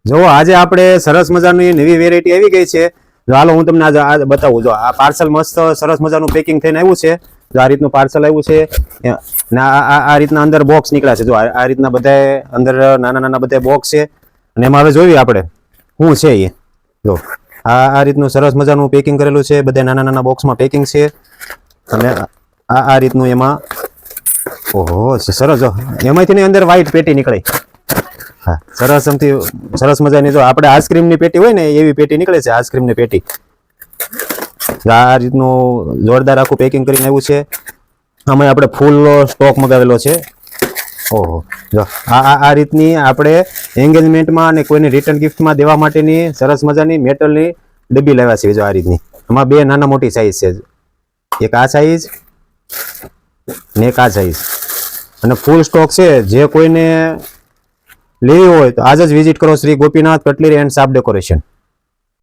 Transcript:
જો આજે આપણે સરસ મજાની નવી વેરાયટી આવી ગઈ છે. જો હાલો હું તમને આજે બતાવું. જો આ પાર્સલ મસ્ત સરસ મજાનું પેકિંગ થઈને આવ્યું છે. જો આ રીતનું પાર્સલ આવ્યું છે ને આ રીતના અંદર બોક્સ નીકળ્યા છે. જો આ રીતના બધા અંદર નાના નાના બધા બોક્સ છે અને એમાં હવે જોઈએ આપણે શું છે એ. જો આ રીતનું સરસ મજાનું પેકિંગ કરેલું છે. બધા નાના નાના બોક્સમાં પેકિંગ છે અને આ રીતનું એમાં ઓહો સરસ. જો એમાંથી અંદર વ્હાઈટ પેટી નીકળે. હા સરસ મજાની. જો આપણે આઈસ્ક્રીમની પેટી હોય ને એવી પેટી નીકળે છે. આઈસ્ક્રીમની પેટી આ રીતનું જોરદાર આખું પેકિંગ કરીને આવ્યું છે. આમાં આપણે ફૂલ સ્ટોક મગાવેલો છે. ઓહો જો આ રીતની આપણે એન્ગેજમેન્ટમાં અને કોઈને રિટર્ન ગિફ્ટમાં દેવા માટેની સરસ મજાની મેટલની ડબ્બી લાવ્યા છે. જો આ રીતની આમાં બે નાના મોટી સાઈઝ છે. એક આ સાઈઝ ને એક આ સાઈઝ અને ફૂલ સ્ટોક છે. જે કોઈને લેવી હોય તો આજ જ વિઝિટ કરો Shri Gopinath cutlery and shop decoration.